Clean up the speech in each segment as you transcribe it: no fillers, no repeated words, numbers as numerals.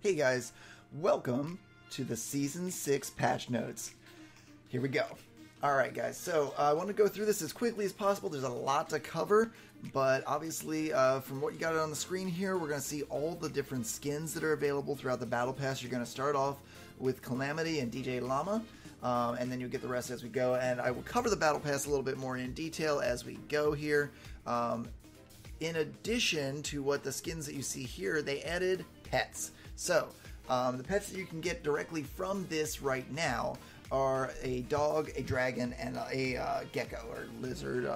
Hey guys, welcome to the Season 6 patch notes. Here we go. Alright guys, so I want to go through this as quickly as possible. There's a lot to cover, but obviously from what you got on the screen here, we're going to see all the different skins that are available throughout the Battle Pass. You're going to start off with Calamity and DJ Llama, and then you'll get the rest as we go. And I will cover the Battle Pass a little bit more in detail as we go here. In addition to what the skins that you see here, they added pets. So, the pets that you can get directly from this right now are a dog, a dragon, and a gecko or lizard.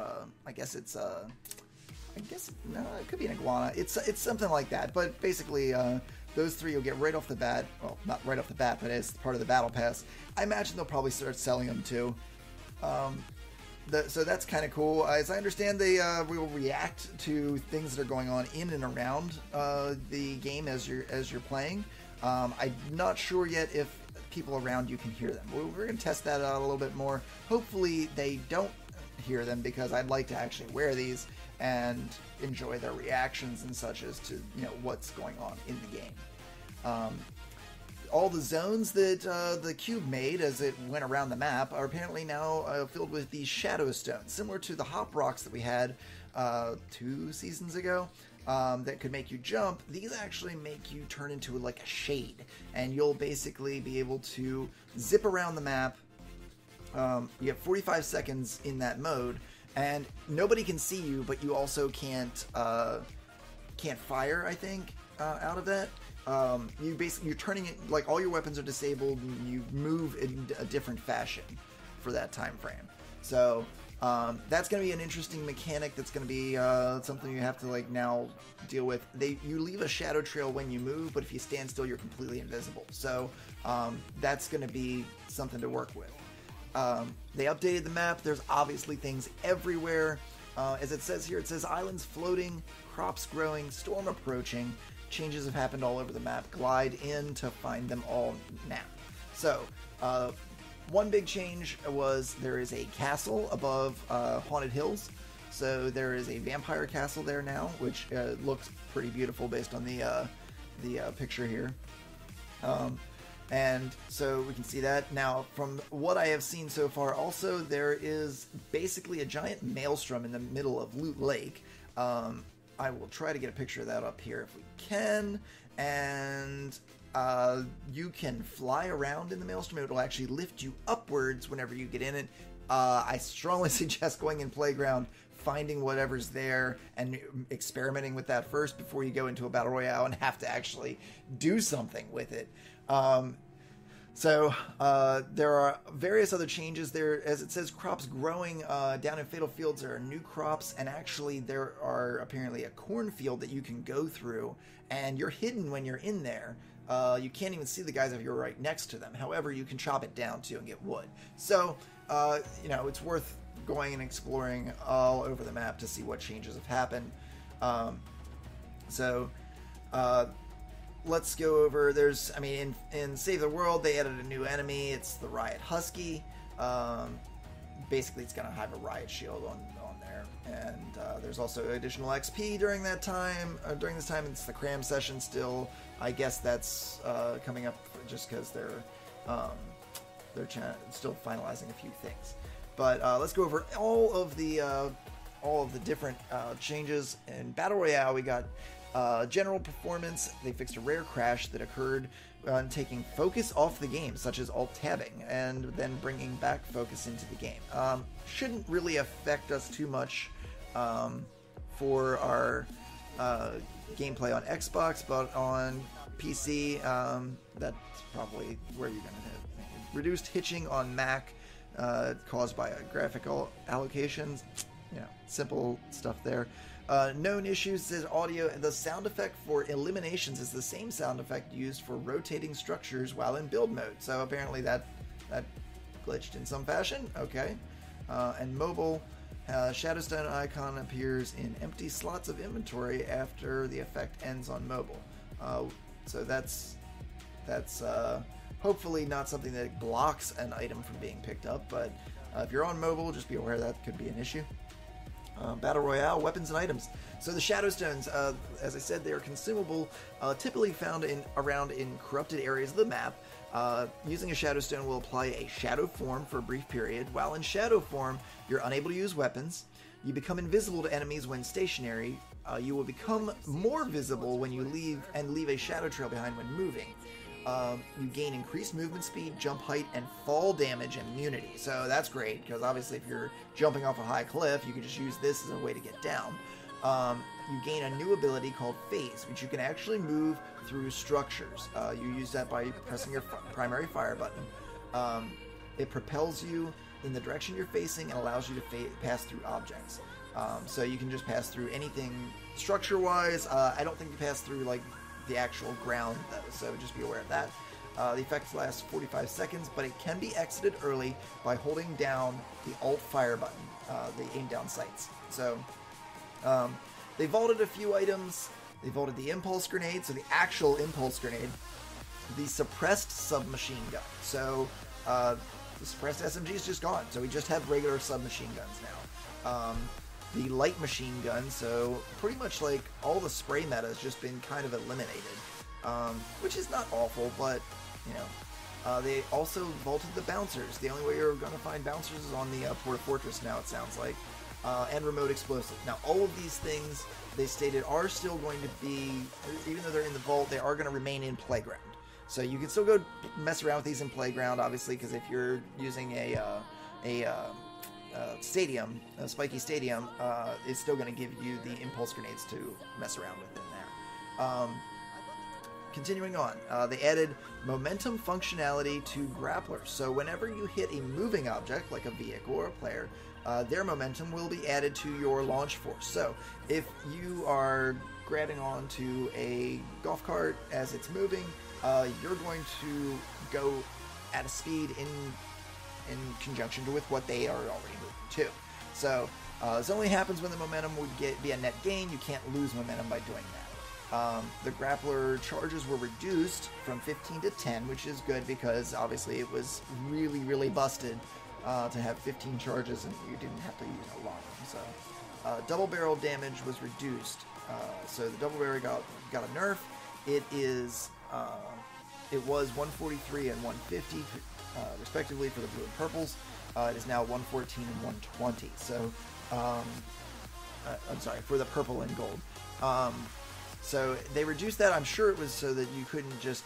I guess it's no, it could be an iguana. It's something like that. But basically, those three you'll get right off the bat. Well, not right off the bat, but as part of the Battle Pass. I imagine they'll probably start selling them too. So that's kind of cool. As I understand, they will react to things that are going on in and around the game as you're playing. I'm not sure yet if people around you can hear them. We're going to test that out a little bit more. Hopefully they don't hear them, because I'd like to actually wear these and enjoy their reactions and such as to what's going on in the game. All the zones that the cube made as it went around the map are apparently now filled with these shadow stones, similar to the hop rocks that we had 2 seasons ago that could make you jump. These actually make you turn into like a shade, and you'll basically be able to zip around the map. You have 45 seconds in that mode, and nobody can see you, but you also can't fire, I think, out of that. You're turning it, like, all your weapons are disabled, and you move in a different fashion for that time frame. So that's going to be an interesting mechanic. That's going to be something you have to now deal with. You leave a shadow trail when you move, but if you stand still, you're completely invisible. So that's going to be something to work with. They updated the map. There's obviously things everywhere. As it says here, it says islands floating, crops growing, storm approaching. Changes have happened all over the map. Glide in to find them all now. So, one big change was there is a castle above Haunted Hills. So there is a vampire castle there now, which looks pretty beautiful based on the picture here. And so we can see that. Now, from what I have seen so far, also there is basically a giant maelstrom in the middle of Loot Lake. I will try to get a picture of that up here if we can. And you can fly around in the maelstrom. It will actually lift you upwards whenever you get in it. I strongly suggest going in Playground, finding whatever's there, and experimenting with that first before you go into a Battle Royale and have to actually do something with it. So there are various other changes there. As it says, crops growing down in Fatal Fields. There are new crops, and actually there are apparently a cornfield that you can go through, and you're hidden when you're in there. You can't even see the guys if you're right next to them. However, you can chop it down too and get wood. So it's worth going and exploring all over the map to see what changes have happened. Let's go over, in Save the World, they added a new enemy. It's the Riot Husky. Basically, it's going to have a Riot Shield on there. And there's also additional XP during that time. During this time, it's the Cram Session still. I guess that's coming up just because they're still finalizing a few things. But let's go over all of the different changes. In Battle Royale, we got general performance. They fixed a rare crash that occurred taking focus off the game, such as alt-tabbing, and then bringing back focus into the game. Shouldn't really affect us too much for our gameplay on Xbox, but on PC, that's probably where you're going to hit. Reduced hitching on Mac caused by graphical allocations. Simple stuff there. Known issues is audio. The sound effect for eliminations is the same sound effect used for rotating structures while in build mode. So apparently that glitched in some fashion. Okay. And mobile, Shadowstone icon appears in empty slots of inventory after the effect ends on mobile. So that's hopefully not something that blocks an item from being picked up, but if you're on mobile, just be aware that could be an issue. Battle Royale, weapons and items. So the Shadow Stones, as I said, they are consumable, typically found around in corrupted areas of the map. Using a Shadow Stone will apply a shadow form for a brief period. While in shadow form, you're unable to use weapons. You become invisible to enemies when stationary. You will become more visible when you leave a shadow trail behind when moving. You gain increased movement speed, jump height, and fall damage immunity. So that's great, because obviously if you're jumping off a high cliff, you can just use this as a way to get down. You gain a new ability called Phase, which you can actually move through structures. You use that by pressing your primary fire button. It propels you in the direction you're facing and allows you to pass through objects. So you can just pass through anything structure-wise. I don't think you pass through like the actual ground though, so just be aware of that. The effect lasts 45 seconds, but it can be exited early by holding down the Alt Fire button, the aim down sights. So they vaulted a few items. They vaulted the Impulse Grenade, so the actual Impulse Grenade, the Suppressed Submachine Gun. So the Suppressed SMG is just gone, so we just have regular submachine guns now. The Light Machine Gun, so pretty much like all the spray meta has just been kind of eliminated, which is not awful, but you know. They also vaulted the Bouncers. The only way you're going to find Bouncers is on the Porta Fortress now, it sounds like. And Remote Explosive. Now, all of these things, they stated, are still going to be, even though they're in the vault, they are going to remain in Playground. So you can still go mess around with these in Playground, obviously, because if you're using a stadium, a spiky stadium, it's still going to give you the impulse grenades to mess around with in there. Continuing on, they added momentum functionality to grapplers. So whenever you hit a moving object, like a vehicle or a player, their momentum will be added to your launch force. So if you are grabbing onto a golf cart as it's moving, you're going to go at a speed in conjunction with what they are already moving to. So this only happens when the momentum would be a net gain. You can't lose momentum by doing that. The grappler charges were reduced from 15 to 10, which is good because obviously it was really, really busted to have 15 charges and you didn't have to use a lot of them. So double barrel damage was reduced. So the double barrel got a nerf. It was 143 and 150 respectively for the blue and purples. It is now 114 and 120. So I'm sorry, for the purple and gold. So they reduced that. I'm sure it was so that you couldn't just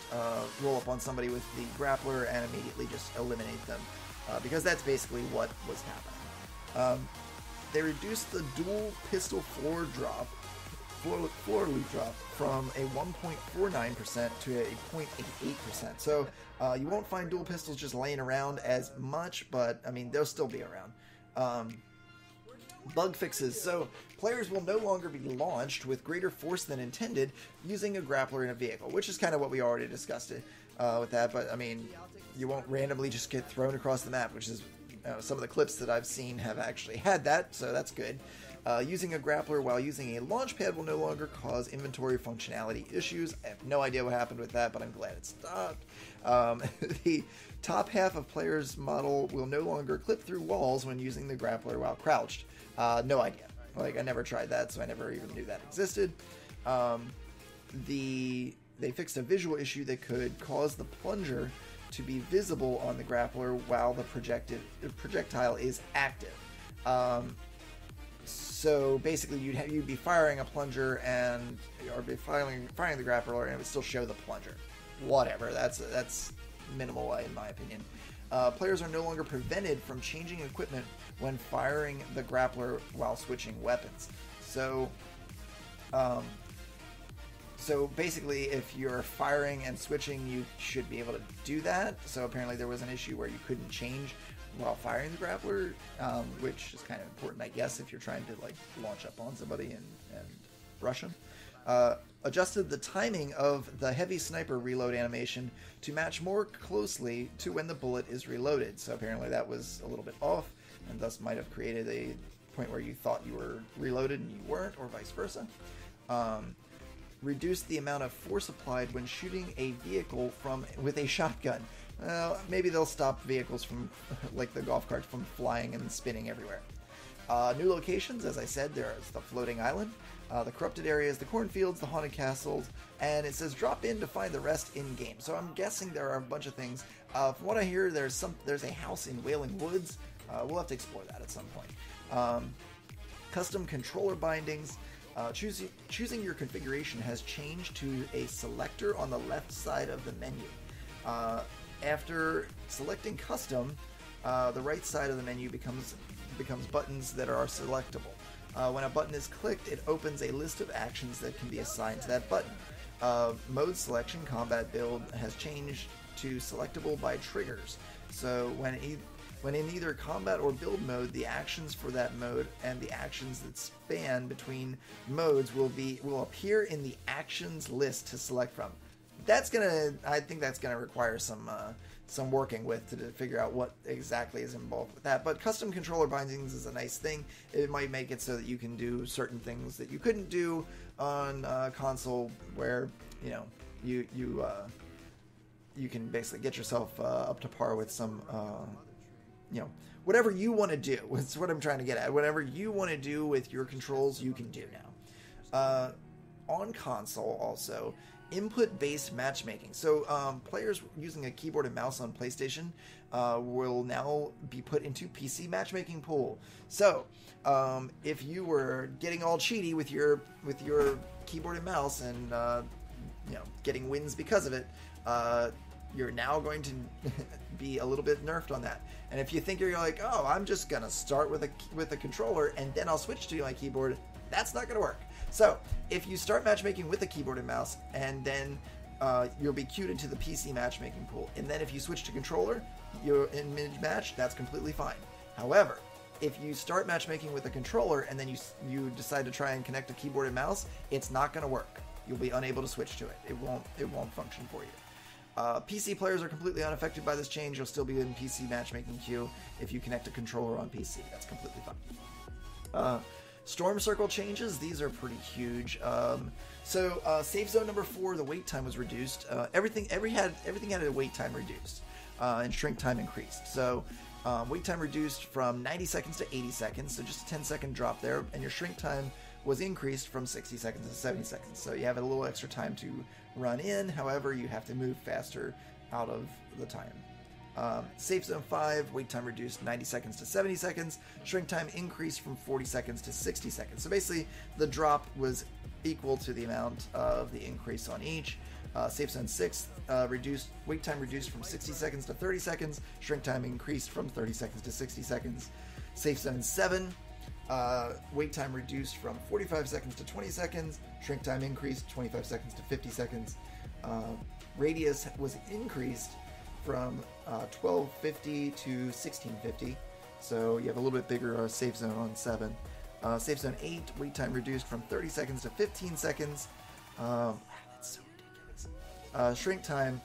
roll up on somebody with the grappler and immediately just eliminate them, because that's basically what was happening. They reduced the dual pistol floor loot drop from a 1.49% to a 0.88%. So you won't find dual pistols just laying around as much, but I mean they'll still be around. Bug fixes. So players will no longer be launched with greater force than intended using a grappler in a vehicle, which is kind of what we already discussed with that. But I mean, you won't randomly just get thrown across the map, which is some of the clips that I've seen have actually had that, so that's good. Using a grappler while using a launch pad will no longer cause inventory functionality issues. I have no idea what happened with that, but I'm glad it stopped. The top half of player's model will no longer clip through walls when using the grappler while crouched. No idea. Like, I never tried that, so I never even knew that existed. They fixed a visual issue that could cause the plunger to be visible on the grappler while the projectile is active. So basically, you'd be firing a plunger or be firing the grappler, and it would still show the plunger. Whatever. That's minimal in my opinion. Players are no longer prevented from changing equipment when firing the grappler while switching weapons. So basically, if you're firing and switching, you should be able to do that. So apparently there was an issue where you couldn't change while firing the grappler, which is kind of important, I guess, if you're trying to like launch up on somebody and rush them. Adjusted the timing of the heavy sniper reload animation to match more closely to when the bullet is reloaded. So apparently that was a little bit off, and thus might have created a point where you thought you were reloaded and you weren't, or vice versa. Reduced the amount of force applied when shooting a vehicle with a shotgun. Maybe they'll stop vehicles from, like the golf cart, from flying and spinning everywhere. New locations, as I said, there's the floating island, the corrupted areas, the cornfields, the haunted castles, and it says drop in to find the rest in game. So I'm guessing there are a bunch of things. From what I hear, there's a house in Wailing Woods. We'll have to explore that at some point. Custom controller bindings. Choosing your configuration has changed to a selector on the left side of the menu. After selecting custom, the right side of the menu becomes buttons that are selectable. When a button is clicked, it opens a list of actions that can be assigned to that button. Mode selection, combat build, has changed to selectable by triggers. So when in either combat or build mode, the actions for that mode and the actions that span between modes will appear in the actions list to select from. I think that's gonna require some working with to figure out what exactly is involved with that. But custom controller bindings is a nice thing. It might make it so that you can do certain things that you couldn't do on console, where you can basically get yourself up to par with some whatever you want to do. That's what I'm trying to get at. Whatever you want to do with your controls, you can do now. On console also, input-based matchmaking. So players using a keyboard and mouse on PlayStation will now be put into PC matchmaking pool. So if you were getting all cheaty with your keyboard and mouse and getting wins because of it, you're now going to be a little bit nerfed on that. And if you think you're like, oh, I'm just gonna start with a controller and then I'll switch to my keyboard, that's not gonna work. So if you start matchmaking with a keyboard and mouse, and then you'll be queued into the PC matchmaking pool, and then if you switch to controller, you're in mid-match, that's completely fine. However, if you start matchmaking with a controller and then you decide to try and connect a keyboard and mouse, it's not going to work. You'll be unable to switch to it. It won't function for you. PC players are completely unaffected by this change. You'll still be in PC matchmaking queue if you connect a controller on PC. That's completely fine. Storm Circle changes. These are pretty huge. So Safe Zone number 4, the wait time was reduced. Everything had a wait time reduced, and shrink time increased. So wait time reduced from 90 seconds to 80 seconds, so just a 10-second drop there, and your shrink time was increased from 60 seconds to 70 seconds. So you have a little extra time to run in. However, you have to move faster out of the time. Safe Zone 5, wait time reduced 90 seconds to 70 seconds. Shrink time increased from 40 seconds to 60 seconds. So basically, the drop was equal to the amount of the increase on each. Safe Zone 6, wait time reduced from 60 seconds to 30 seconds. Shrink time increased from 30 seconds to 60 seconds. Safe Zone 7, wait time reduced from 45 seconds to 20 seconds. Shrink time increased 25 seconds to 50 seconds. Radius was increased from 1250 to 1650. So you have a little bit bigger safe zone on 7. Safe Zone 8, wait time reduced from 30 seconds to 15 seconds. That's so ridiculous. Shrink time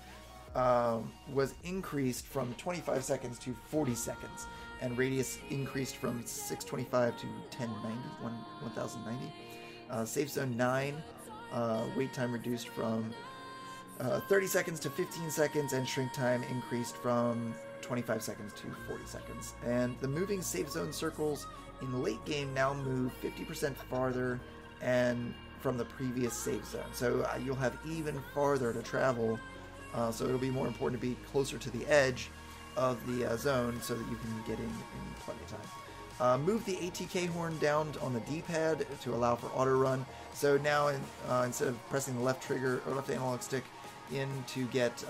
was increased from 25 seconds to 40 seconds. And radius increased from 625 to 1090. Safe Zone 9, wait time reduced from 30 seconds to 15 seconds, and shrink time increased from 25 seconds to 40 seconds. And the moving safe zone circles in the late game now move 50% farther and from the previous safe zone. So you'll have even farther to travel, so it'll be more important to be closer to the edge of the zone so that you can get in plenty of time. Move the ATK horn down on the D-pad to allow for auto run. So now instead of pressing the left trigger or left analog stick to get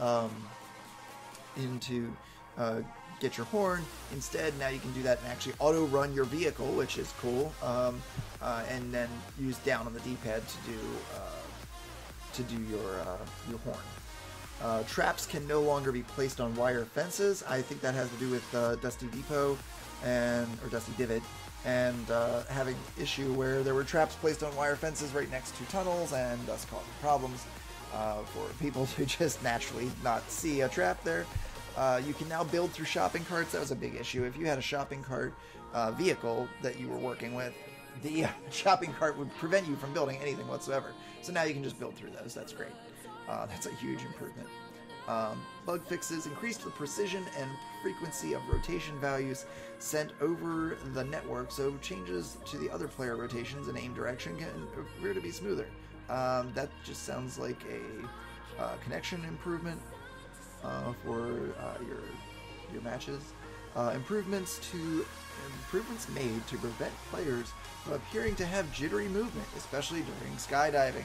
your horn, instead now you can do that and actually auto run your vehicle, which is cool. And then use down on the D-pad to do your horn. Traps can no longer be placed on wire fences. I think that has to do with Dusty Depot or Dusty Divot, and having issue where there were traps placed on wire fences right next to tunnels, and thus causing problems for people to just naturally not see a trap there. You can now build through shopping carts. That was a big issue. If you had a shopping cart vehicle that you were working with, the shopping cart would prevent you from building anything whatsoever. So now you can just build through those. That's great. That's a huge improvement. Bug fixes increased the precision and frequency of rotation values sent over the network, so changes to the other player rotations and aim direction can appear to be smoother. That just sounds like a connection improvement for your matches. Improvements made to prevent players from appearing to have jittery movement, especially during skydiving.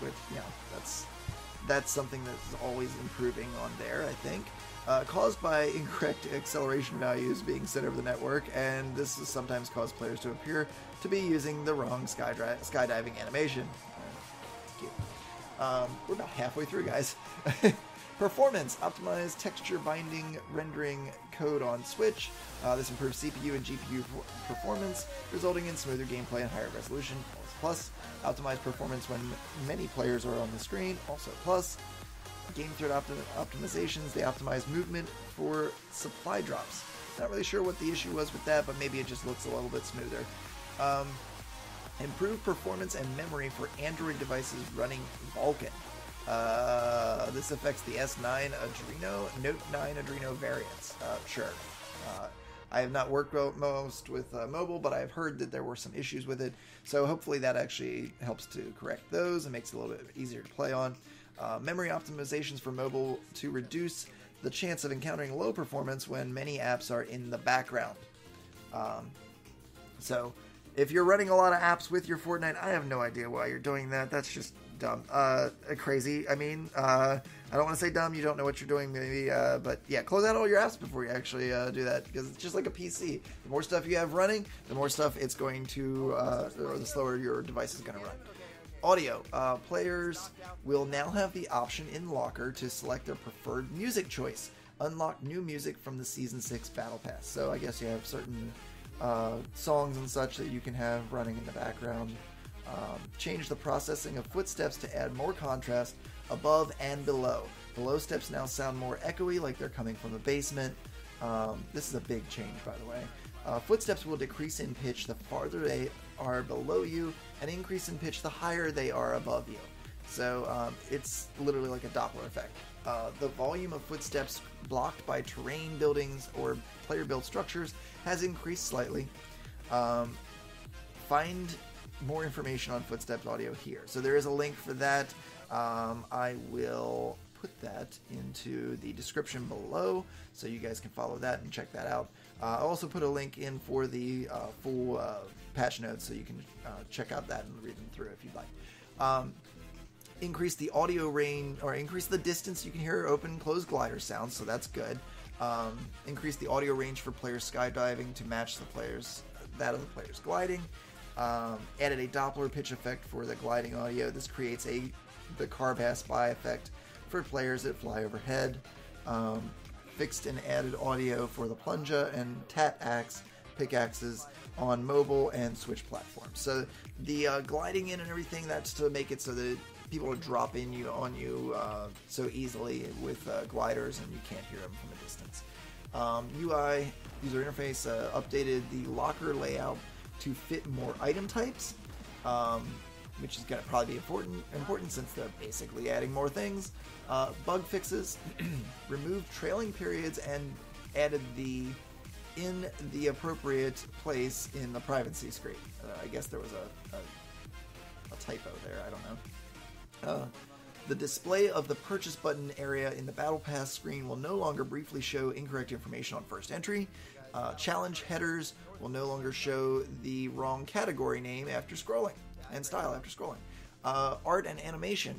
Which, that's something that's always improving on there, I think. Caused by incorrect acceleration values being sent over the network, and this has sometimes caused players to appear to be using the wrong skydiving animation. Cute. We're about halfway through, guys. Performance. Optimized texture binding rendering code on Switch. This improves CPU and GPU performance, resulting in smoother gameplay and higher resolution. Plus. Optimized performance when many players are on the screen. Also plus. Game thread optimizations. They optimize movement for supply drops. Not really sure what the issue was with that, but maybe it just looks a little bit smoother. Improved performance and memory for Android devices running Vulkan. This affects the S9 Adreno, Note 9 Adreno variants. Sure. I have not worked most with mobile, but I've heard that there were some issues with it. So hopefully that actually helps to correct those and makes it a little bit easier to play on. Memory optimizations for mobile to reduce the chance of encountering low performance when many apps are in the background. So if you're running a lot of apps with your Fortnite, I have no idea why you're doing that. That's just dumb. Crazy. I mean, I don't want to say dumb. You don't know what you're doing, maybe. But yeah, close out all your apps before you actually do that, because it's just like a PC. The more stuff you have running, the more stuff it's going to, or the slower your device is going to run. Audio. Players will now have the option in Locker to select their preferred music choice. Unlock new music from the Season 6 Battle Pass. So I guess you have certain songs and such that you can have running in the background. Change the processing of footsteps to add more contrast above and below. Below steps now sound more echoey, like they're coming from the basement. This is a big change, by the way. Footsteps will decrease in pitch the farther they are below you, and increase in pitch the higher they are above you. So it's literally like a Doppler effect. The volume of footsteps blocked by terrain, buildings, or player-built structures has increased slightly. Find more information on footsteps audio here. So there is a link for that. I will put that into the description below so you guys can follow that and check that out. I'll also put a link in for the full patch notes so you can check out that and read them through if you'd like. Increase the audio range, or increase the distance you can hear open and close glider sounds, so that's good. Increase the audio range for players skydiving to match that of the players gliding. Added a Doppler pitch effect for the gliding audio. This creates the car pass by effect for players that fly overhead. Fixed and added audio for the plunger and tat axe pickaxes on mobile and Switch platforms. So the gliding in and everything, that's to make it so that people will drop on you so easily with gliders and you can't hear them from a distance. UI user interface updated the locker layout to fit more item types, which is going to probably be important since they're basically adding more things. Bug fixes, removed trailing periods and added in the appropriate place in the privacy screen. I guess there was a typo there, I don't know. The display of the purchase button area in the Battle Pass screen will no longer briefly show incorrect information on first entry. Challenge headers will no longer show the wrong category name after scrolling, and style after scrolling. Art and animation.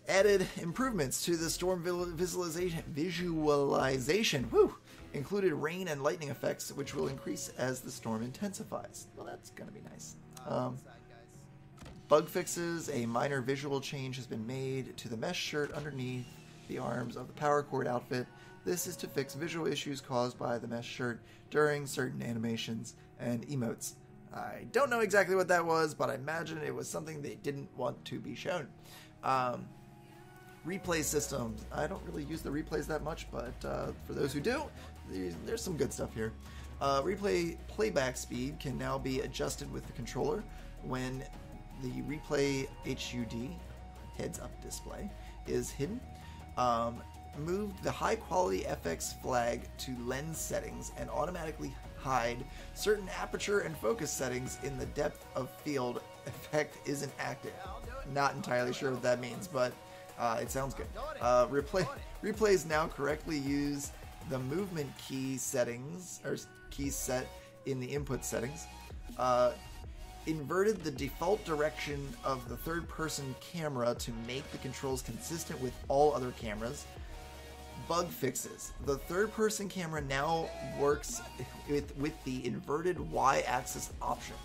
Added improvements to the storm visualization. Woo! Included rain and lightning effects, which will increase as the storm intensifies. Well, that's going to be nice. Bug fixes. A minor visual change has been made to the mesh shirt underneath the arms of the power cord outfit. This is to fix visual issues caused by the mesh shirt during certain animations and emotes. I don't know exactly what that was, but I imagine it was something they didn't want to be shown. Replay systems. I don't really use the replays that much, but for those who do, there's some good stuff here. Replay playback speed can now be adjusted with the controller when the replay HUD, heads-up display is hidden. Moved the high-quality FX flag to lens settings and automatically hide certain aperture and focus settings in the depth of field effect isn't active. Not entirely sure what that means, but it sounds good. Replays now correctly use the movement key settings, or keys set in the input settings. Inverted the default direction of the third-person camera to make the controls consistent with all other cameras. Bug fixes. The third-person camera now works with the inverted Y-axis option.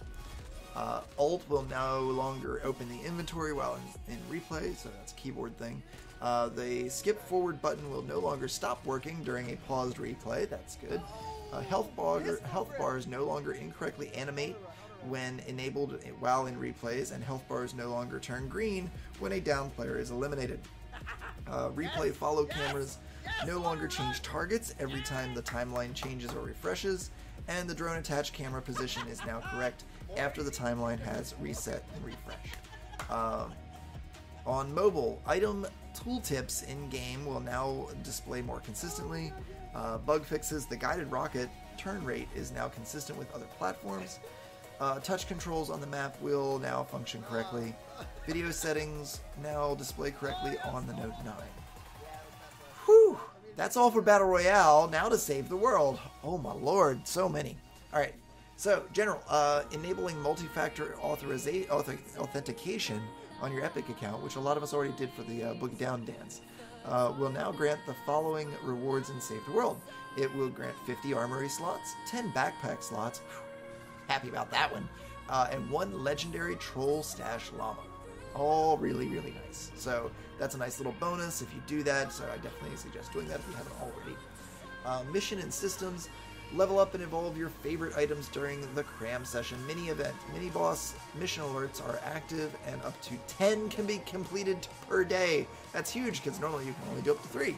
Alt will no longer open the inventory while in replay, so that's a keyboard thing. The skip forward button will no longer stop working during a paused replay. That's good. Health bars no longer incorrectly animate when enabled while in replays, and health bars no longer turn green when a down player is eliminated. Replay follow cameras no longer change targets every time the timeline changes or refreshes, and the drone attached camera position is now correct after the timeline has reset and refreshed. On mobile, item tooltips in-game will now display more consistently. Bug fixes. The guided rocket turn rate is now consistent with other platforms. Touch controls on the map will now function correctly. Video settings now display correctly on the Note 9. Whew! That's all for Battle Royale. Now to save the world. Oh my lord, so many. Alright, so general, enabling multi-factor authentication on your Epic account, which a lot of us already did for the Boogie Down dance, will now grant the following rewards in Save the World. It will grant 50 armory slots, 10 backpack slots, happy about that one, and 1 legendary troll stash llama. All really, really nice. So that's a nice little bonus if you do that, so I definitely suggest doing that if you haven't already. Mission and systems. Level up and evolve your favorite items during the cram session mini event. Mini boss mission alerts are active and up to 10 can be completed per day. That's huge because normally you can only do up to 3.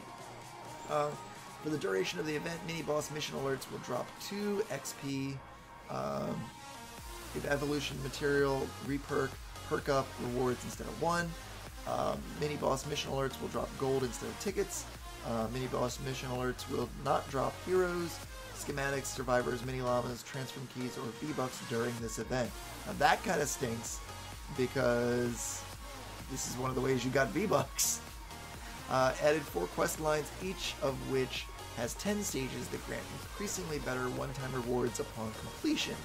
For the duration of the event, mini boss mission alerts will drop 2 XP. Evolution material, perk up rewards instead of 1. Mini boss mission alerts will drop gold instead of tickets. Mini boss mission alerts will not drop heroes, schematics, survivors, mini llamas, transform keys, or V-Bucks during this event. Now that kind of stinks because this is one of the ways you got V-Bucks. Added 4 quest lines, each of which has 10 stages that grant increasingly better one-time rewards upon completion.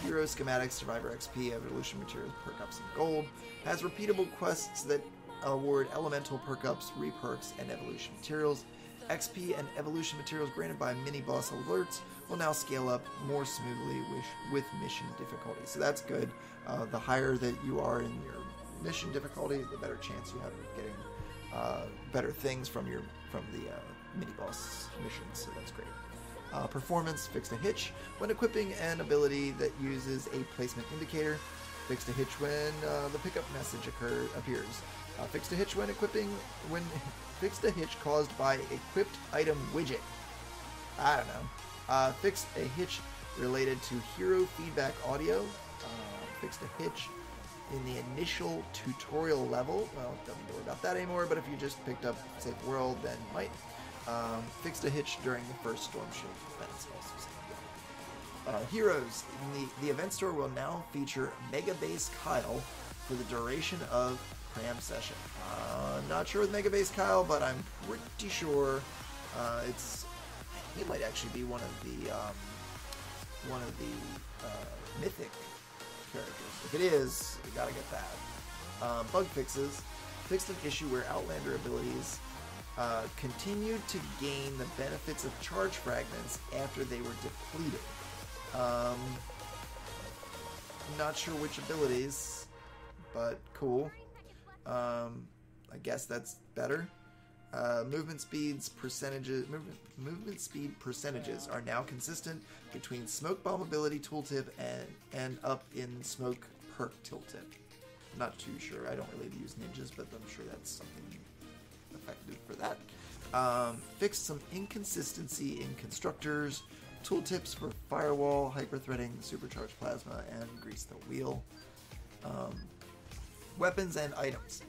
Hero, schematics, survivor XP, evolution materials, perk ups, and gold. Has repeatable quests that award elemental perk ups, reperks, and evolution materials. XP and evolution materials granted by mini boss alerts will now scale up more smoothly with mission difficulty. So that's good. The higher that you are in your mission difficulty, the better chance you have of getting better things from the mini boss missions. So that's great. Performance, fixed a hitch when equipping an ability that uses a placement indicator. Fixed a hitch when the pickup message appears. Fixed a hitch when fixed a hitch caused by equipped item widget. I don't know. Fixed a hitch related to hero feedback audio. Fixed a hitch in the initial tutorial level. Well, don't worry about that anymore, but if you just picked up Save the World, then you might. Fixed a hitch during the first Storm Shield events. Also heroes. The event store will now feature Mega Base Kyle for the duration of cram session. Not sure with Mega Base Kyle, but I'm pretty sure he might actually be one of the mythic characters. If it is, we gotta get that. Bug fixes. Fixed an issue where Outlander abilities continued to gain the benefits of charge fragments after they were depleted. Not sure which abilities, but cool. I guess that's better. Movement speed percentages are now consistent between Smoke Bomb ability tooltip and up in Smoke perk tooltip. I'm not too sure. I don't really use ninjas, but I'm sure that's something effective for that. Fixed some inconsistency in constructors. Tooltips for firewall, hyper-threading, supercharged plasma, and grease the wheel. Weapons and items.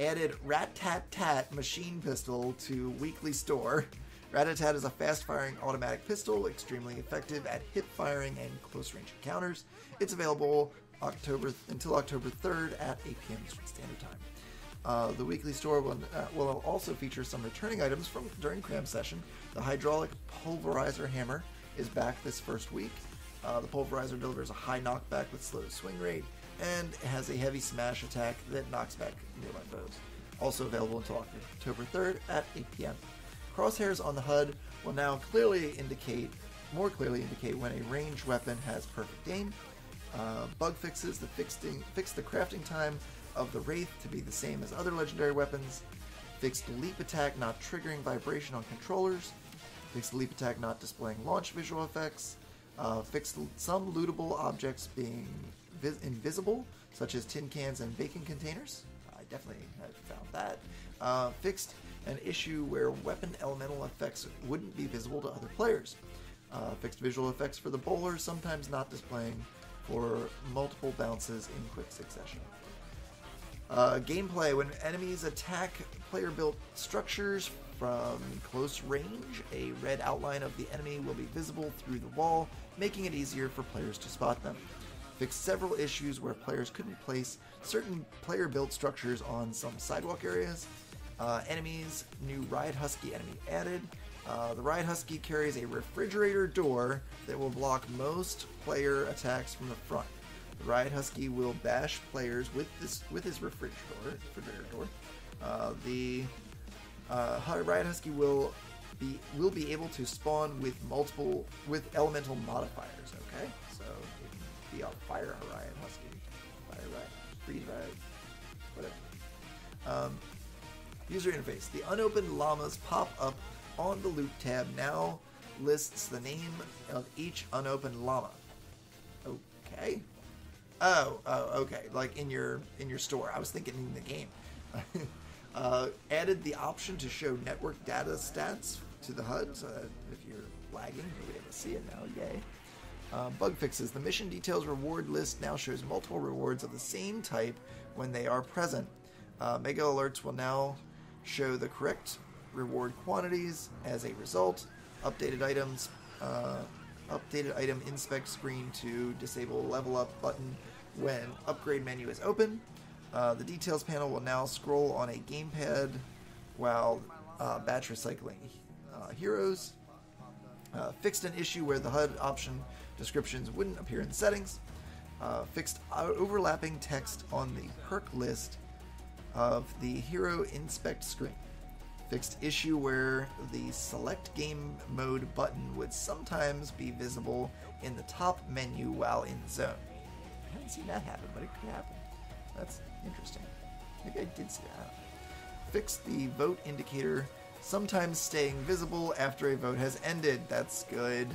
Added Rat-Tat-Tat machine pistol to weekly store. Rat-Tat-Tat is a fast-firing automatic pistol, extremely effective at hip firing and close-range encounters. It's available until October 3rd at 8 p.m. Eastern Standard Time. The weekly store will also feature some returning items from during cram session. The hydraulic pulverizer hammer is back this first week. The pulverizer delivers a high knockback with slow swing rate, and has a heavy smash attack that knocks back nearby foes. Also available until October 3rd at 8 p.m. Crosshairs on the HUD will now more clearly indicate when a ranged weapon has perfect aim. Bug fixes that fix the crafting time of the Wraith to be the same as other legendary weapons. Fixed leap attack not triggering vibration on controllers. Fixed leap attack not displaying launch visual effects. Fixed some lootable objects being invisible, such as tin cans and baking containers. I definitely have found that. Fixed an issue where weapon elemental effects wouldn't be visible to other players. Fixed visual effects for the bowler, sometimes not displaying for multiple bounces in quick succession. Gameplay: when enemies attack player-built structures from close range, a red outline of the enemy will be visible through the wall, making it easier for players to spot them. Fixed several issues where players couldn't place certain player-built structures on some sidewalk areas. Enemies: new Riot Husky enemy added. The Riot Husky carries a refrigerator door that will block most player attacks from the front. The Riot Husky will bash players with his refrigerator door. The Riot Husky will be able to spawn with elemental modifiers. Okay, so it can be a fire Riot Husky, fire Riot, freeze Riot, whatever. User interface: the unopened llamas pop up on the loot tab now lists the name of each unopened llama. Okay. Oh, okay. Like in your store. I was thinking in the game. Added the option to show network data stats to the HUD, so that if you're lagging, you'll be able to see it now. Yay. Bug fixes: the mission details reward list now shows multiple rewards of the same type when they are present. Mega alerts will now show the correct reward quantities as a result. Updated item inspect screen to disable level up button when upgrade menu is open. The details panel will now scroll on a gamepad while batch recycling heroes. Fixed an issue where the HUD option descriptions wouldn't appear in settings. Fixed overlapping text on the perk list of the hero inspect screen. Fixed issue where the select game mode button would sometimes be visible in the top menu while in zone. I haven't seen that happen, but it could happen. That's interesting. Maybe I did see that. Fixed the vote indicator sometimes staying visible after a vote has ended. That's good.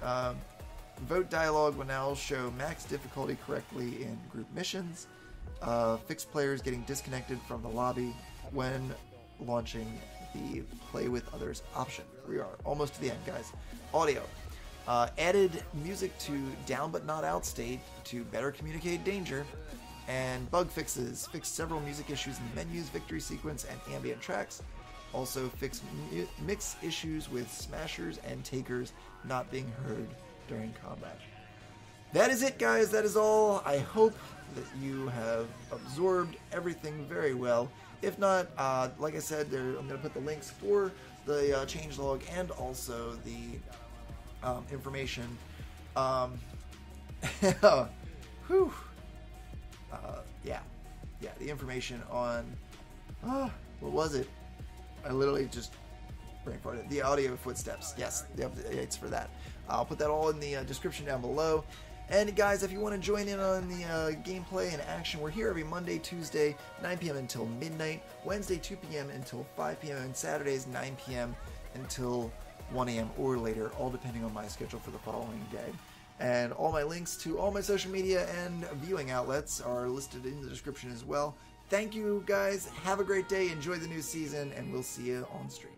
Vote dialogue will now show max difficulty correctly in group missions. Fixed players getting disconnected from the lobby when launching the play with others option. We are almost to the end, guys. Audio: added music to down but not out state to better communicate danger. And bug fixes: fixed several music issues in the menus, victory sequence, and ambient tracks. Also fixed mix issues with smashers and takers not being heard during combat. That is it, guys. That is all. I hope that you have absorbed everything very well. If not, like I said, I'm going to put the links for the changelog and also the information. Whew. Yeah, the information on, what was it? I literally just brain farted. The audio footsteps. Yes, the updates for that. I'll put that all in the description down below. And guys, if you want to join in on the gameplay and action, we're here every Monday, Tuesday, 9 p.m. until midnight, Wednesday, 2 p.m. until 5 p.m., and Saturdays, 9 p.m. until 1 a.m. or later, all depending on my schedule for the following day. And all my links to all my social media and viewing outlets are listed in the description as well. Thank you, guys. Have a great day. Enjoy the new season, and we'll see you on stream.